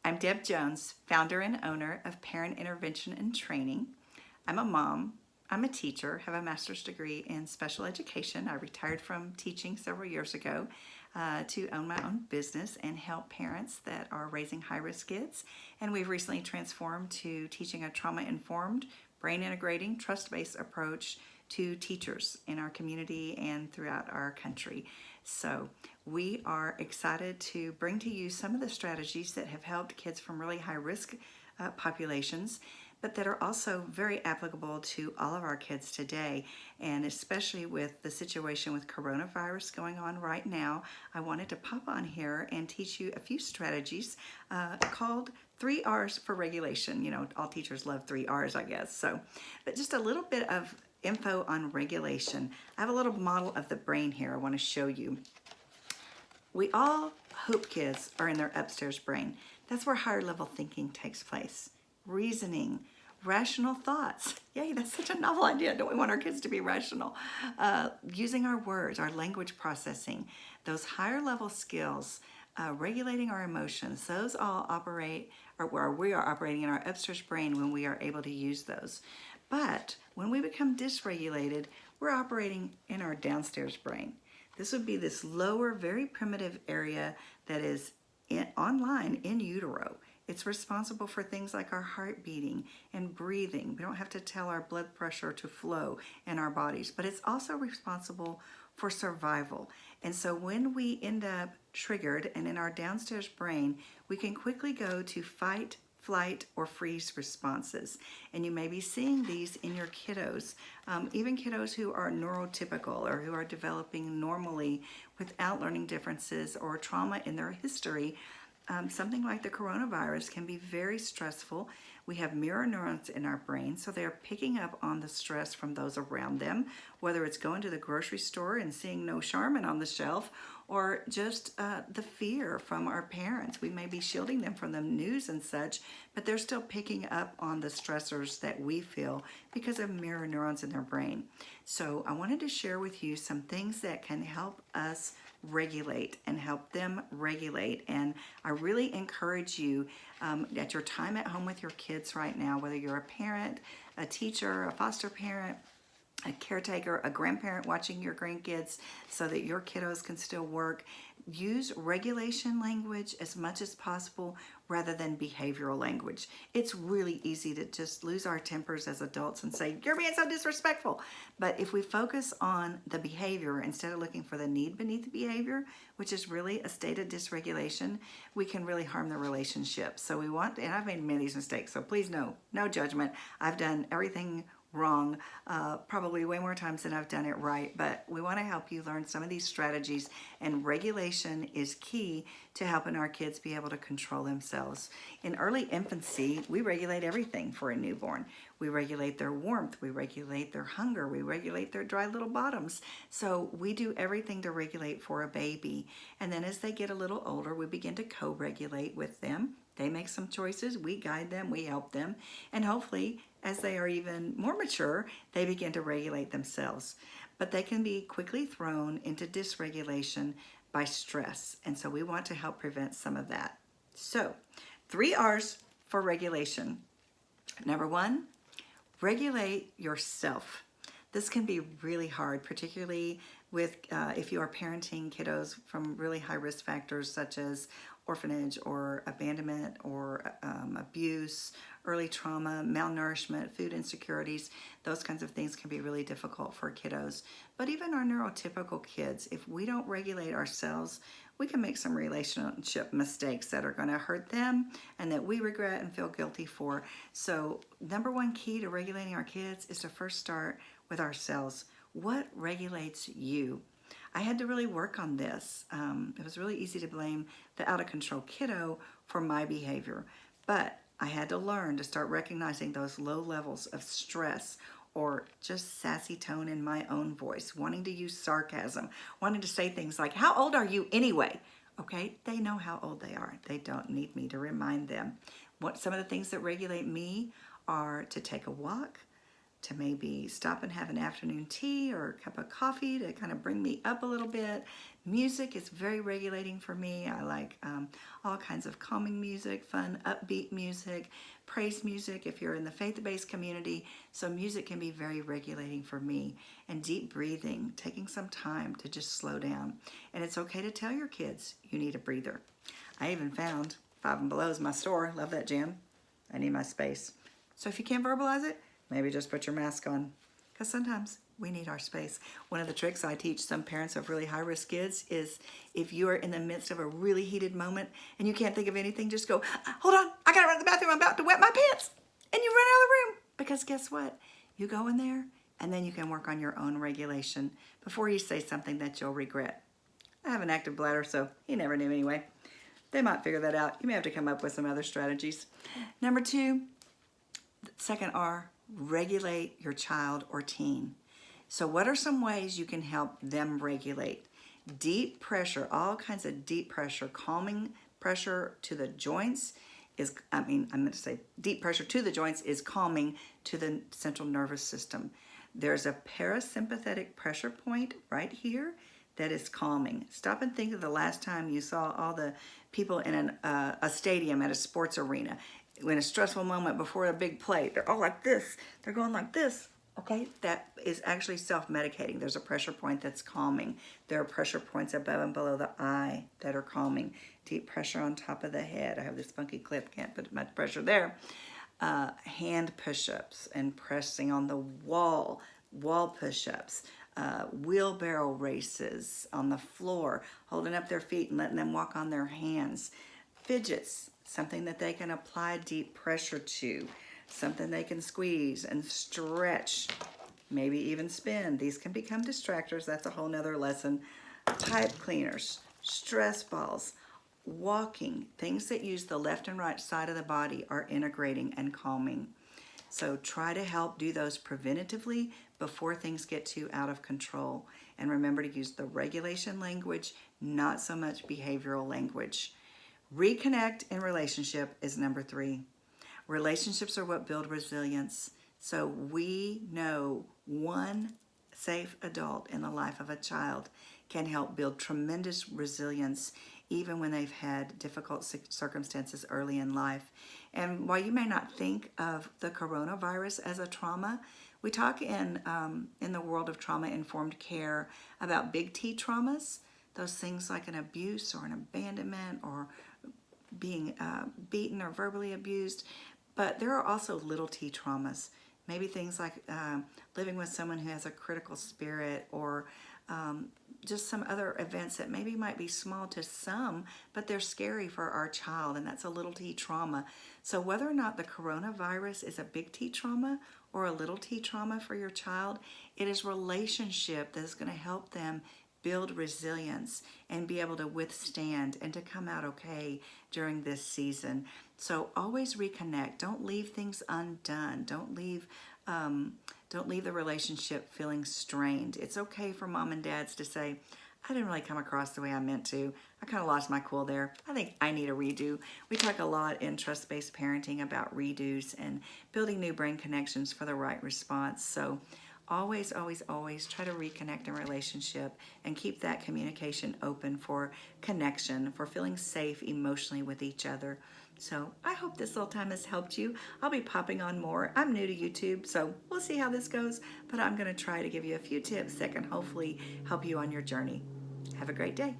I'm Deb Jones, founder and owner of Parent Intervention and Training. I'm a mom, I'm a teacher, have a master's degree in special education. I retired from teaching several years ago to own my own business and help parents that are raising high-risk kids. And we've recently transformed to teaching a trauma-informed, brain-integrating, trust-based approach to teachers in our community and throughout our country. So we are excited to bring to you some of the strategies that have helped kids from really high-risk populations, but that are also very applicable to all of our kids today. And especially with the situation with coronavirus going on right now, I wanted to pop on here and teach you a few strategies called 3 R's for regulation. You know, all teachers love 3 R's, I guess. So, but just a little bit of info on regulation. I have a little model of the brain here I want to show you. We all hope kids are in their upstairs brain. That's where higher level thinking takes place. Reasoning, rational thoughts. Yay, that's such a novel idea. Don't we want our kids to be rational? Using our words, our language processing, those higher level skills, regulating our emotions, those all operate, or we are operating in our upstairs brain when we are able to use those. But when we become dysregulated, we're operating in our downstairs brain. This would be this lower, very primitive area that is online in utero. It's responsible for things like our heart beating and breathing. We don't have to tell our blood pressure to flow in our bodies, but it's also responsible for survival. And so when we end up triggered and in our downstairs brain, we can quickly go to fight, flight, or freeze responses. And you may be seeing these in your kiddos, even kiddos who are neurotypical or who are developing normally without learning differences or trauma in their history. Something like the coronavirus can be very stressful. We have mirror neurons in our brain, so they're picking up on the stress from those around them, whether it's going to the grocery store and seeing no Charmin on the shelf, or just the fear from our parents. We may be shielding them from the news and such, but they're still picking up on the stressors that we feel because of mirror neurons in their brain. So I wanted to share with you some things that can help us regulate and help them regulate. And I really encourage you at your time at home with your kids right now, whether you're a parent, a teacher, a foster parent, a caretaker, a grandparent watching your grandkids so that your kiddos can still work, use regulation language as much as possible rather than behavioral language. It's really easy to just lose our tempers as adults and say, you're being so disrespectful. But if we focus on the behavior instead of looking for the need beneath the behavior, which is really a state of dysregulation, we can really harm the relationship. So we want, and I've made many of these mistakes, so please no judgment. I've done everything wrong, probably way more times than I've done it right, but we want to help you learn some of these strategies, and regulation is key to helping our kids be able to control themselves. In early infancy, we regulate everything for a newborn. We regulate their warmth, we regulate their hunger, we regulate their dry little bottoms. So we do everything to regulate for a baby. And then as they get a little older, we begin to co-regulate with them. They make some choices, we guide them, we help them, and hopefully as they are even more mature, they begin to regulate themselves. But they can be quickly thrown into dysregulation by stress, and so we want to help prevent some of that. So, 3 R's for regulation. Number 1, regulate yourself. This can be really hard, particularly with if you are parenting kiddos from really high risk factors such as orphanage or abandonment or abuse, early trauma, malnourishment, food insecurities. Those kinds of things can be really difficult for kiddos. But even our neurotypical kids, if we don't regulate ourselves, we can make some relationship mistakes that are going to hurt them and that we regret and feel guilty for. So number 1 key to regulating our kids is to first start with ourselves. What regulates you? I had to really work on this. It was really easy to blame the out-of-control kiddo for my behavior, but I had to learn to start recognizing those low levels of stress or just sassy tone in my own voice, wanting to use sarcasm, wanting to say things like, how old are you anyway? Okay, they know how old they are. They don't need me to remind them. Some of the things that regulate me are to take a walk, to maybe stop and have an afternoon tea or a cup of coffee to kind of bring me up a little bit, Music is very regulating for me. I like all kinds of calming music, fun, upbeat music, praise music if you're in the faith-based community. So music can be very regulating for me. And deep breathing, taking some time to just slow down. And it's okay to tell your kids you need a breather. I even found Five and Below's my store. Love that jam. I need my space. So if you can't verbalize it, maybe just put your mask on, because sometimes we need our space. One of the tricks I teach some parents of really high-risk kids is if you are in the midst of a really heated moment and you can't think of anything, just go, hold on, I gotta run to the bathroom, I'm about to wet my pants. And you run out of the room. Because guess what? You go in there and then you can work on your own regulation before you say something that you'll regret. I have an active bladder, so he never knew anyway. They might figure that out. You may have to come up with some other strategies. Number 2, second R, regulate your child or teen. So what are some ways you can help them regulate? Deep pressure, all kinds of deep pressure, calming pressure to the joints is, deep pressure to the joints is calming to the central nervous system. There's a parasympathetic pressure point right here that is calming. Stop and think of the last time you saw all the people in a stadium at a sports arena in a stressful moment before a big play. They're all like this. They're going like this. Okay, that is actually self-medicating. There's a pressure point that's calming. There are pressure points above and below the eye that are calming. Deep pressure on top of the head. I have this funky clip, can't put much pressure there. Hand push-ups and pressing on the wall push-ups. Wheelbarrow races on the floor, holding up their feet and letting them walk on their hands. Fidgets, something that they can apply deep pressure to. Something they can squeeze and stretch, maybe even spin. These can become distractors. That's a whole nother lesson. Pipe cleaners, stress balls, walking, things that use the left and right side of the body are integrating and calming. So try to help do those preventatively before things get too out of control. And remember to use the regulation language, not so much behavioral language. Reconnect in relationship is number 3. Relationships are what build resilience. So we know one safe adult in the life of a child can help build tremendous resilience even when they've had difficult circumstances early in life. And while you may not think of the coronavirus as a trauma, we talk in the world of trauma-informed care about big T traumas, those things like an abuse or an abandonment or being beaten or verbally abused. But there are also little T traumas, maybe things like living with someone who has a critical spirit or just some other events that maybe might be small to some, but they're scary for our child, and that's a little T trauma. So whether or not the coronavirus is a big T trauma or a little T trauma for your child, it is relationship that is going to help them build resilience and be able to withstand and to come out okay during this season. So always reconnect. Don't leave things undone. Don't leave the relationship feeling strained. It's okay for mom and dads to say, I didn't really come across the way I meant to. I kind of lost my cool there. I think I need a redo. We talk a lot in trust-based parenting about redos and building new brain connections for the right response. So always, always, always try to reconnect in relationship and keep that communication open for connection, for feeling safe emotionally with each other. So I hope this little time has helped you. I'll be popping on more. I'm new to YouTube, so we'll see how this goes, but I'm going to try to give you a few tips that can hopefully help you on your journey. Have a great day.